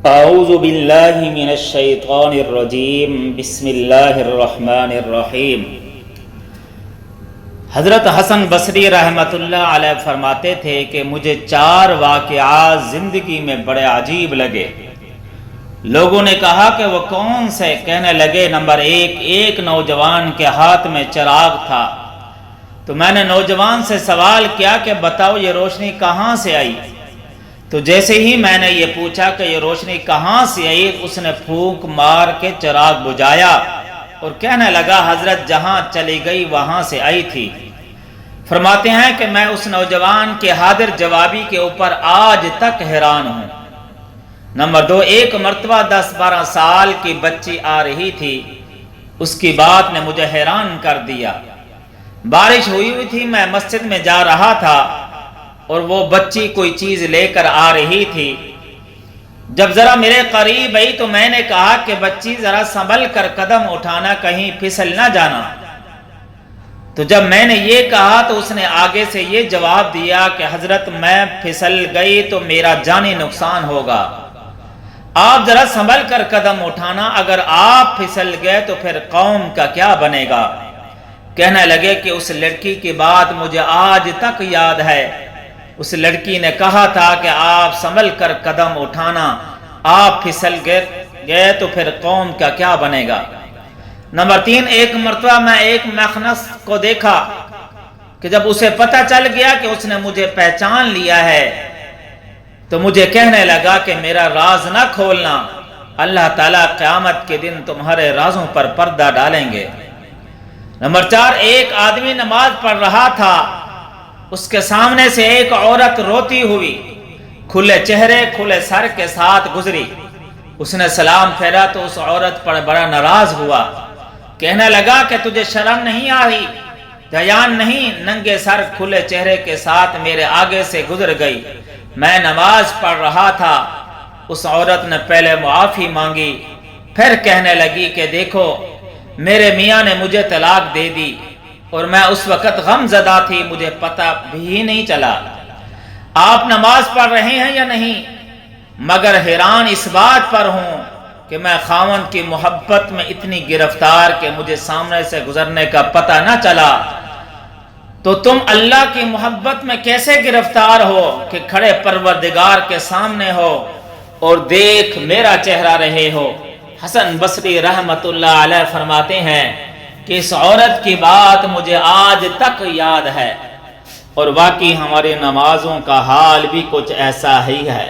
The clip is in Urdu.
اعوذ باللہ من الشیطان الرجیم بسم اللہ الرحمن الرحیم۔ حضرت حسن بصری رحمۃ اللہ علیہ فرماتے تھے کہ مجھے 4 واقعات زندگی میں بڑے عجیب لگے۔ لوگوں نے کہا کہ وہ کون سے؟ کہنے لگے نمبر 1، ایک نوجوان کے ہاتھ میں چراغ تھا، تو میں نے نوجوان سے سوال کیا کہ بتاؤ یہ روشنی کہاں سے آئی؟ تو جیسے ہی میں نے یہ پوچھا کہ یہ روشنی کہاں سے آئی، اس نے پھونک مار کے چراغ بجھایا اور کہنے لگا حضرت جہاں چلی گئی وہاں سے آئی تھی۔ فرماتے ہیں کہ میں اس نوجوان کے حاضر جوابی کے اوپر آج تک حیران ہوں۔ نمبر 2، ایک مرتبہ 10-12 سال کی بچی آ رہی تھی، اس کی بات نے مجھے حیران کر دیا۔ بارش ہوئی تھی، میں مسجد میں جا رہا تھا اور وہ بچی کوئی چیز لے کر آ رہی تھی۔ جب ذرا میرے قریب آئی تو میں نے کہا کہ بچی ذرا سنبھل کر قدم اٹھانا، کہیں پھسل نہ جانا۔ تو جب میں نے یہ کہا تو اس نے آگے سے یہ جواب دیا کہ حضرت میں پھسل گئی تو میرا جانی نقصان ہوگا، آپ ذرا سنبھل کر قدم اٹھانا، اگر آپ پھسل گئے تو پھر قوم کا کیا بنے گا؟ کہنے لگے کہ اس لڑکی کی بات مجھے آج تک یاد ہے۔ اس لڑکی نے کہا تھا کہ آپ سنبھل کر قدم اٹھانا، آپ پھسل گئے تو پھر قوم کا کیا بنے گا؟ نمبر 3، ایک مرتبہ میں ایک مخنث کو دیکھا کہ جب اسے پتہ چل گیا کہ اس نے مجھے پہچان لیا ہے تو مجھے کہنے لگا کہ میرا راز نہ کھولنا، اللہ تعالیٰ قیامت کے دن تمہارے رازوں پر پردہ ڈالیں گے۔ نمبر 4، ایک آدمی نماز پڑھ رہا تھا، اس کے سامنے سے ایک عورت روتی ہوئی کھلے چہرے کھلے سر کے ساتھ گزری۔ اس نے سلام پھیرا تو اس عورت پر بڑا ناراض ہوا، کہنے لگا کہ تجھے شرم نہیں آئی، حیا نہیں، ننگے سر کھلے چہرے کے ساتھ میرے آگے سے گزر گئی، میں نماز پڑھ رہا تھا۔ اس عورت نے پہلے معافی مانگی، پھر کہنے لگی کہ دیکھو میرے میاں نے مجھے طلاق دے دی اور میں اس وقت غم زدہ تھی، مجھے پتہ بھی نہیں چلا۔ آپ نماز پڑھ رہے ہیں یا نہیں؟ مگر حیران اس بات پر ہوں کہ میں خاوند کی محبت میں اتنی گرفتار کہ مجھے سامنے سے گزرنے کا پتہ نہ چلا، تو تم اللہ کی محبت میں کیسے گرفتار ہو کہ کھڑے پروردگار کے سامنے ہو اور دیکھ میرا چہرہ رہے ہو؟ حسن بصری رحمۃ اللہ علیہ فرماتے ہیں کہ اس عورت کی بات مجھے آج تک یاد ہے، اور واقعی ہماری نمازوں کا حال بھی کچھ ایسا ہی ہے۔